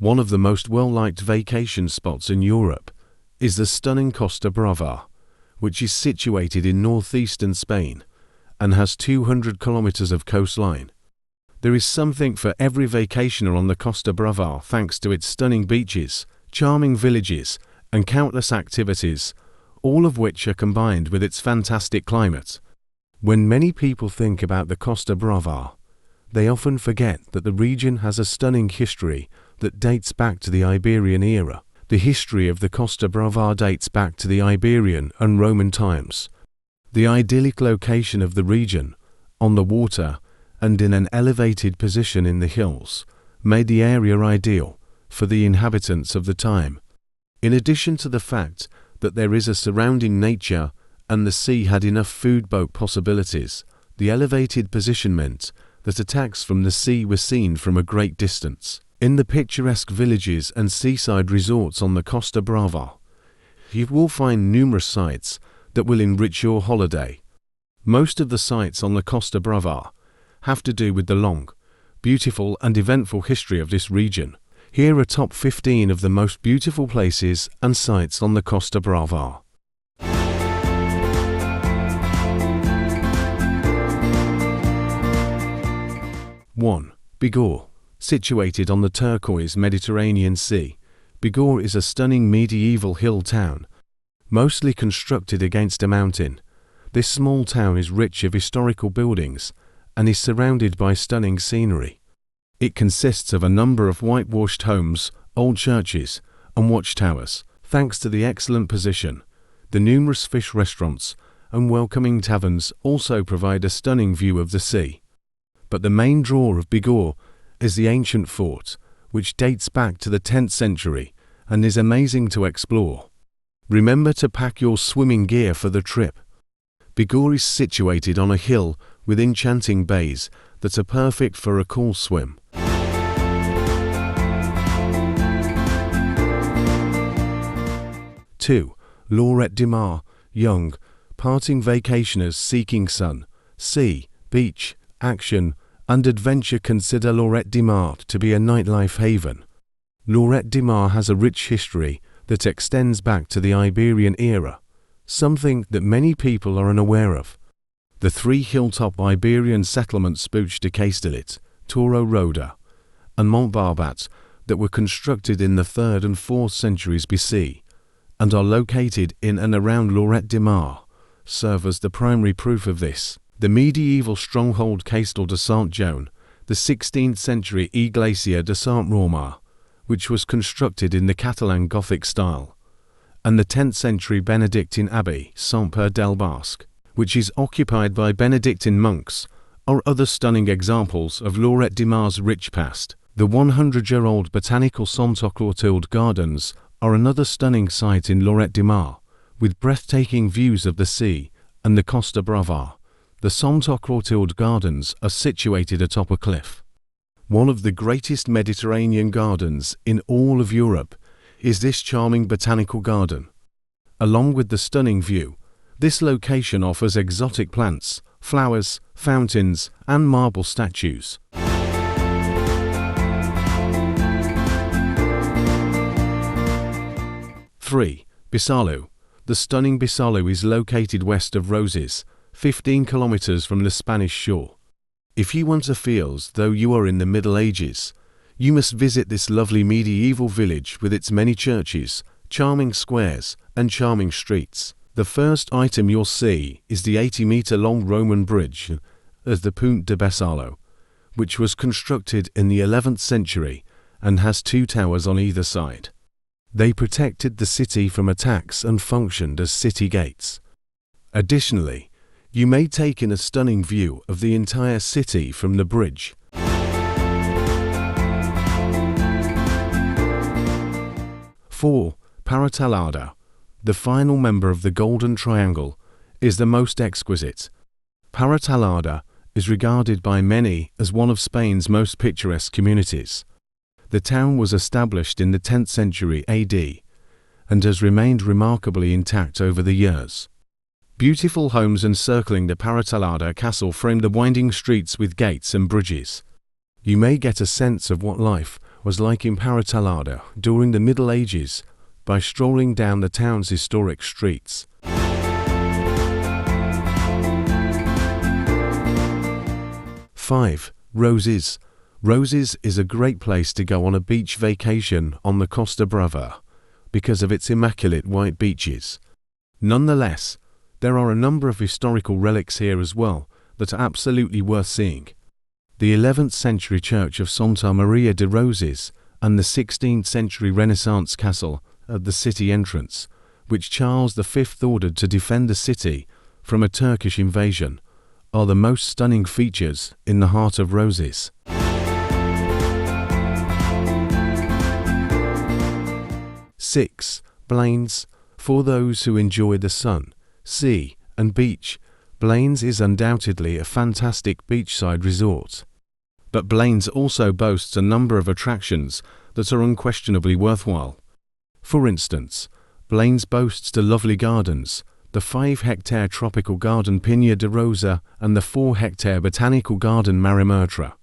One of the most well-liked vacation spots in Europe is the stunning Costa Brava, which is situated in northeastern Spain and has 200 kilometers of coastline. There is something for every vacationer on the Costa Brava thanks to its stunning beaches, charming villages, and countless activities, all of which are combined with its fantastic climate. When many people think about the Costa Brava, they often forget that the region has a stunning history that dates back to the Iberian era. The history of the Costa Brava dates back to the Iberian and Roman times. The idyllic location of the region, on the water and in an elevated position in the hills, made the area ideal for the inhabitants of the time. In addition to the fact that there is a surrounding nature and the sea had enough food boat possibilities, the elevated position meant that attacks from the sea were seen from a great distance. In the picturesque villages and seaside resorts on the Costa Brava, you will find numerous sites that will enrich your holiday. Most of the sites on the Costa Brava have to do with the long, beautiful and eventful history of this region. Here are top 15 of the most beautiful places and sites on the Costa Brava. 1. Begur. Situated on the turquoise Mediterranean Sea, Begur is a stunning medieval hill town, mostly constructed against a mountain. This small town is rich of historical buildings and is surrounded by stunning scenery. It consists of a number of whitewashed homes, old churches, and watchtowers. Thanks to the excellent position, the numerous fish restaurants and welcoming taverns also provide a stunning view of the sea. But the main draw of Begur is the ancient fort, which dates back to the 10th century and is amazing to explore. Remember to pack your swimming gear for the trip. Begur is situated on a hill with enchanting bays that are perfect for a cool swim. 2. Lloret de Mar. Young, parting vacationers seeking sun, sea, beach, action, and adventure consider Lloret de Mar to be a nightlife haven. Lloret de Mar has a rich history that extends back to the Iberian era, something that many people are unaware of. The three hilltop Iberian settlements Puig de Castellet, Toro Roda, and Montbarbat that were constructed in the 3rd and 4th centuries BC and are located in and around Lloret de Mar serve as the primary proof of this. The medieval stronghold Castel de Sant Joan, the 16th century Iglesia de Sant Roma, which was constructed in the Catalan Gothic style, and the 10th century Benedictine Abbey, Saint-Père del Basque, which is occupied by Benedictine monks, are other stunning examples of Lloret de Mar's rich past. The 100-year-old botanical Sontocrotilde Gardens are another stunning site in Lloret de Mar, with breathtaking views of the sea and the Costa Brava. The Sontocrotilde Gardens are situated atop a cliff. One of the greatest Mediterranean gardens in all of Europe is this charming botanical garden. Along with the stunning view, this location offers exotic plants, flowers, fountains, and marble statues. 3. Besalu. The stunning Besalu is located west of Roses, 15 kilometers from the Spanish shore. If you want to feel as though you are in the Middle Ages, you must visit this lovely medieval village with its many churches, charming squares, and charming streets. The first item you'll see is the 80-meter-long Roman bridge of the Pont de Besalu, which was constructed in the 11th century and has 2 towers on either side. They protected the city from attacks and functioned as city gates. Additionally, you may take in a stunning view of the entire city from the bridge. 4. Peratallada. The final member of the Golden Triangle is the most exquisite. Peratallada is regarded by many as one of Spain's most picturesque communities. The town was established in the 10th century AD and has remained remarkably intact over the years. Beautiful homes encircling the Peratallada castle frame the winding streets with gates and bridges. You may get a sense of what life was like in Peratallada during the Middle Ages by strolling down the town's historic streets. 5. Roses. Roses is a great place to go on a beach vacation on the Costa Brava because of its immaculate white beaches. Nonetheless, there are a number of historical relics here as well that are absolutely worth seeing. The 11th century church of Santa Maria de Roses and the 16th century Renaissance castle at the city entrance, which Charles V ordered to defend the city from a Turkish invasion, are the most stunning features in the heart of Roses. 6. Blanes. For those who enjoy the sun, sea, and beach, Blanes is undoubtedly a fantastic beachside resort. But Blanes also boasts a number of attractions that are unquestionably worthwhile. For instance, Blanes boasts the lovely gardens, the 5-hectare tropical garden Piña de Rosa and the 4-hectare botanical garden Marimertra.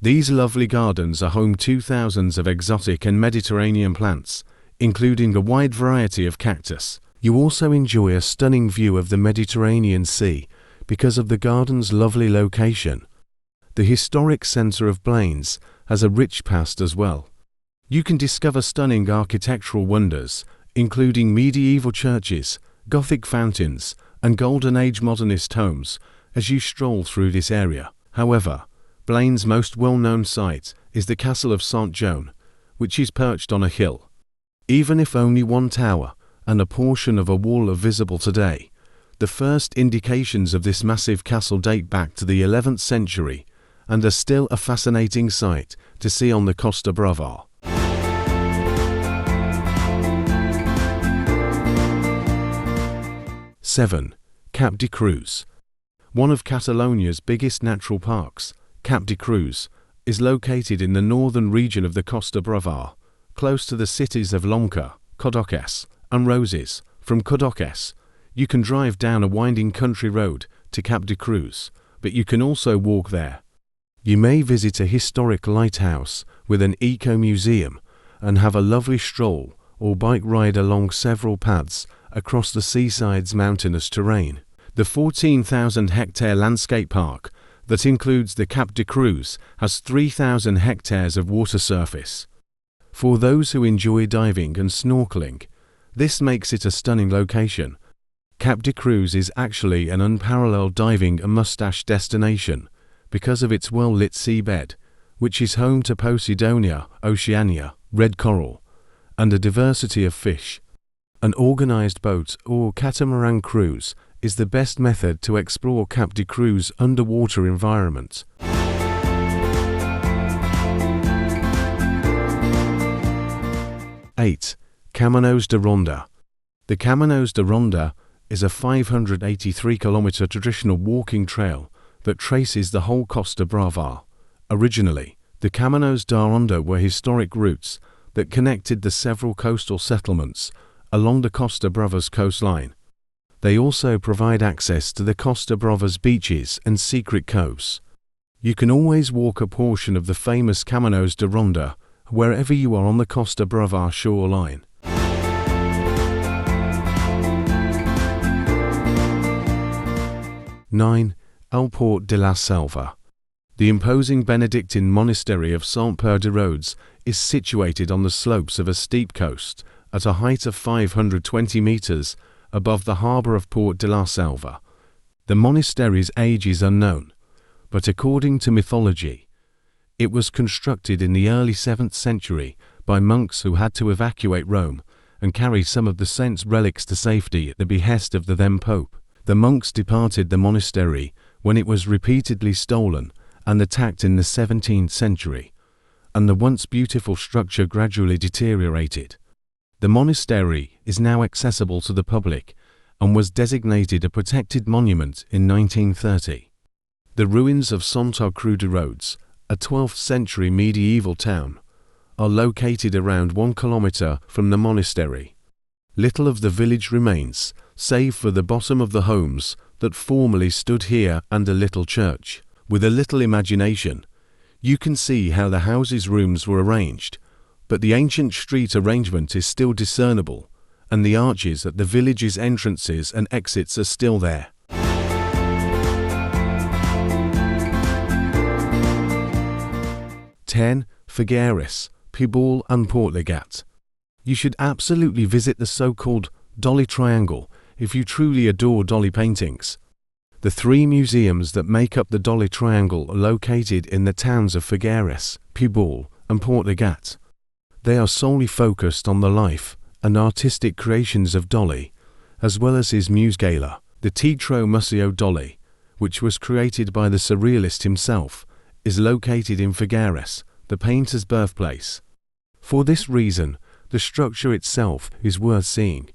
These lovely gardens are home to thousands of exotic and Mediterranean plants, including a wide variety of cactus. You also enjoy a stunning view of the Mediterranean Sea because of the garden's lovely location. The historic centre of Blanes has a rich past as well. You can discover stunning architectural wonders, including medieval churches, Gothic fountains, and Golden Age modernist homes as you stroll through this area. However, Blanes' most well-known site is the Castle of Saint Joan, which is perched on a hill. Even if only one tower and a portion of a wall are visible today, the first indications of this massive castle date back to the 11th century and are still a fascinating sight to see on the Costa Brava. 7. Cap de Creus. One of Catalonia's biggest natural parks, Cap de Creus, is located in the northern region of the Costa Brava, close to the cities of Lloret, Cadaques, and Roses. From Cadaques, you can drive down a winding country road to Cap de Creus, but you can also walk there. You may visit a historic lighthouse with an eco-museum and have a lovely stroll or bike ride along several paths across the seaside's mountainous terrain. The 14,000-hectare landscape park that includes the Cap de Creus has 3,000 hectares of water surface. For those who enjoy diving and snorkeling, this makes it a stunning location. Cap de Creus is actually an unparalleled diving and mustache destination because of its well-lit seabed, which is home to Posidonia, Oceania, red coral, and a diversity of fish. An organized boat or catamaran cruise is the best method to explore Cap de Creus' underwater environment. 8. Caminos de Ronda. The Caminos de Ronda is a 583-kilometer traditional walking trail that traces the whole Costa Brava. Originally, the Caminos de Ronda were historic routes that connected the several coastal settlements along the Costa Brava's coastline. They also provide access to the Costa Brava's beaches and secret coves. You can always walk a portion of the famous Caminos de Ronda wherever you are on the Costa Brava shoreline. 9. El Port de la Selva. The imposing Benedictine monastery of Saint-Père-de-Rhodes is situated on the slopes of a steep coast at a height of 520 meters above the harbour of Port de la Selva. The monastery's age is unknown, but according to mythology, it was constructed in the early 7th century by monks who had to evacuate Rome and carry some of the saint's relics to safety at the behest of the then Pope. The monks departed the monastery when it was repeatedly stolen and attacked in the 17th century, and the once beautiful structure gradually deteriorated. The monastery is now accessible to the public and was designated a protected monument in 1930. The ruins of Santa Cruz de Rhodes, a 12th century medieval town, are located around 1 kilometer from the monastery. Little of the village remains, save for the bottom of the homes that formerly stood here and a little church. With a little imagination, You can see how the houses' rooms were arranged, but the ancient street arrangement is still discernible, and the arches at the village's entrances and exits are still there. Figueres, Púbol and Portlligat. You should absolutely visit the so-called Dalí Triangle if you truly adore Dalí paintings. The three museums that make up the Dalí Triangle are located in the towns of Figueres, Púbol and Portlligat. They are solely focused on the life and artistic creations of Dalí, as well as his muse gala, the Teatro Museo Dalí, which was created by the surrealist himself, is located in Figueres, the painter's birthplace. For this reason, the structure itself is worth seeing,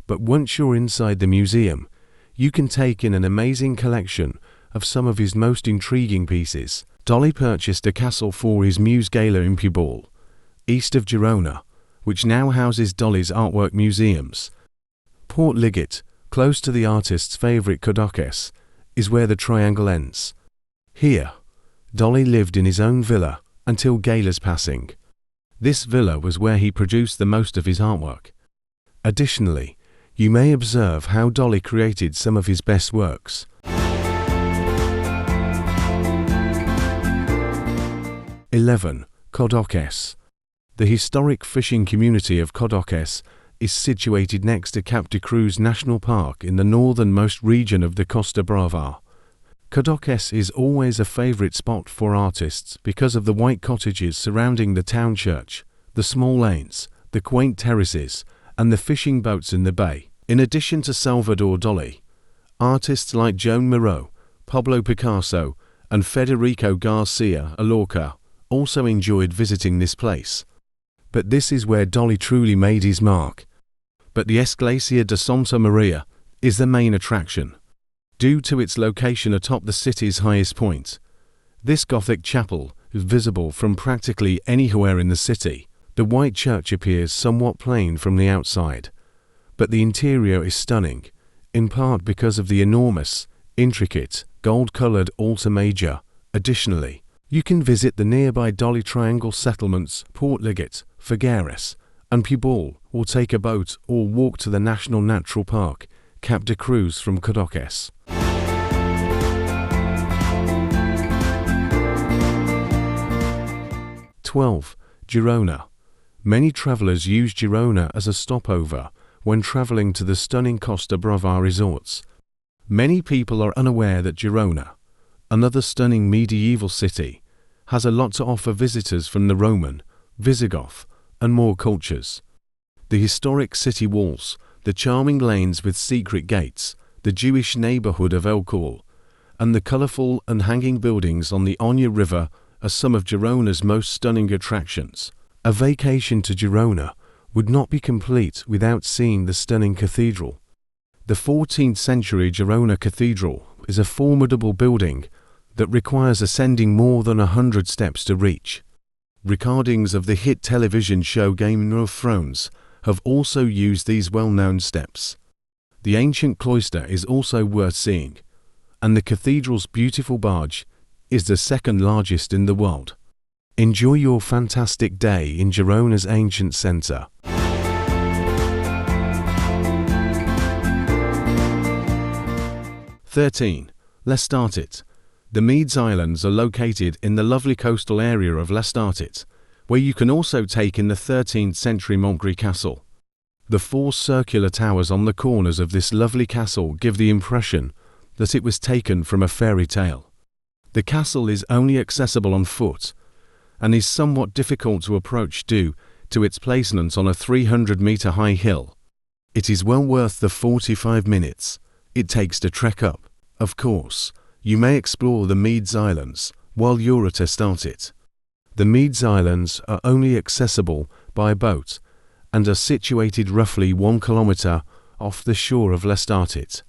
but once you're inside the museum, you can take in an amazing collection of some of his most intriguing pieces. Dalí purchased a castle for his muse gala in Púbol, east of Girona, which now houses Dalí's artwork museums. Portlligat, close to the artist's favourite Cadaqués, is where the triangle ends. Here, Dalí lived in his own villa until Gala's passing. This villa was where he produced the most of his artwork. Additionally, you may observe how Dalí created some of his best works. 11. Cadaqués. The historic fishing community of Cadaqués is situated next to Cap de Creus National Park in the northernmost region of the Costa Brava. Cadaqués is always a favourite spot for artists because of the white cottages surrounding the town church, the small lanes, the quaint terraces, and the fishing boats in the bay. In addition to Salvador Dalí, artists like Joan Miró, Pablo Picasso, and Federico Garcia Lorca also enjoyed visiting this place. But this is where Dalí truly made his mark. But the Església de Santa Maria is the main attraction, due to its location atop the city's highest point. This Gothic chapel is visible from practically anywhere in the city. The white church appears somewhat plain from the outside, but the interior is stunning, in part because of the enormous, intricate, gold-coloured altar major. Additionally, you can visit the nearby Dalí Triangle settlements Portlligat, Figueres, and Púbol, or take a boat or walk to the National Natural Park, Cap de Creus from Cadaqués. 12. Girona. Many travellers use Girona as a stopover when travelling to the stunning Costa Brava resorts. Many people are unaware that Girona, another stunning medieval city, has a lot to offer visitors from the Roman, Visigoth, and more cultures. The historic city walls, the charming lanes with secret gates, the Jewish neighbourhood of El Cor, and the colourful and hanging buildings on the Oña River are some of Girona's most stunning attractions. A vacation to Girona would not be complete without seeing the stunning cathedral. The 14th century Girona Cathedral is a formidable building that requires ascending more than 100 steps to reach. Recordings of the hit television show Game of Thrones have also used these well-known steps. The ancient cloister is also worth seeing, and the cathedral's beautiful barge is the second largest in the world. Enjoy your fantastic day in Girona's ancient centre. 13. L'Estartit. The Meads Islands are located in the lovely coastal area of L'Estartit, where you can also take in the 13th century Montgrí Castle. The 4 circular towers on the corners of this lovely castle give the impression that it was taken from a fairy tale. The castle is only accessible on foot and is somewhat difficult to approach due to its placement on a 300-metre high hill. It is well worth the 45 minutes it takes to trek up. Of course, you may explore the Meads Islands while you're at Estartit. The Meads Islands are only accessible by boat and are situated roughly 1 kilometre off the shore of L'Estartit.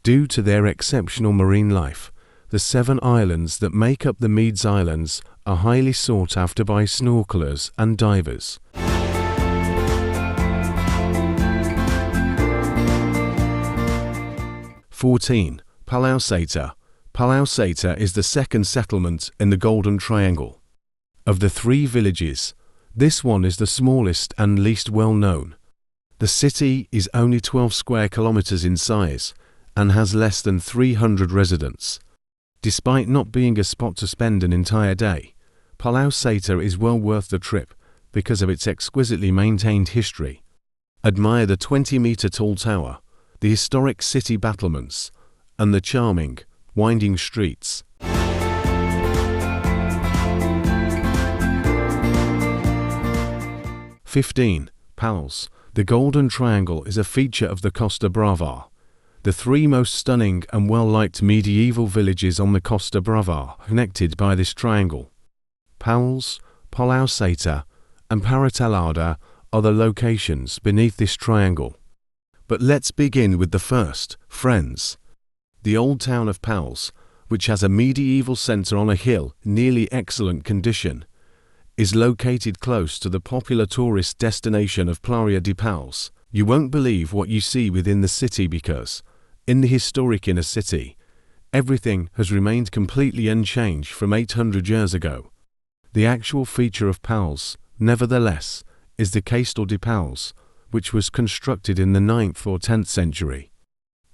Due to their exceptional marine life, the 7 islands that make up the Meads Islands are highly sought after by snorkelers and divers. 14. Palau-sator. Palau-sator is the second settlement in the Golden Triangle. Of the three villages, this one is the smallest and least well known. The city is only 12 square kilometers in size and has less than 300 residents. Despite not being a spot to spend an entire day, Palau-sator is well worth the trip because of its exquisitely maintained history. Admire the 20-meter tall tower, the historic city battlements, and the charming, winding streets. 15. Pals. The Golden Triangle is a feature of the Costa Brava. The three most stunning and well-liked medieval villages on the Costa Brava are connected by this triangle. Pals, Palau-sator, and Peratallada are the locations beneath this triangle. But let's begin with the first, friends. The old town of Pals, which has a medieval centre on a hill in nearly excellent condition, is located close to the popular tourist destination of Playa de Pals. You won't believe what you see within the city because, in the historic inner city, everything has remained completely unchanged from 800 years ago. The actual feature of Pals, nevertheless, is the Castle de Pals, which was constructed in the 9th or 10th century.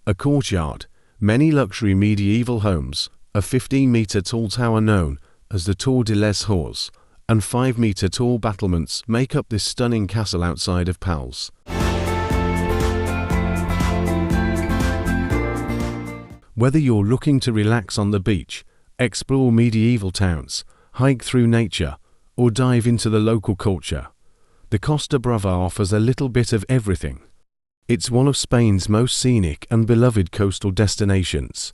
A courtyard, many luxury medieval homes, a 15-meter tall tower known as the Tour de les Horts, and 5-meter tall battlements make up this stunning castle outside of Pals. Whether you're looking to relax on the beach, explore medieval towns, hike through nature, or dive into the local culture, the Costa Brava offers a little bit of everything. It's one of Spain's most scenic and beloved coastal destinations,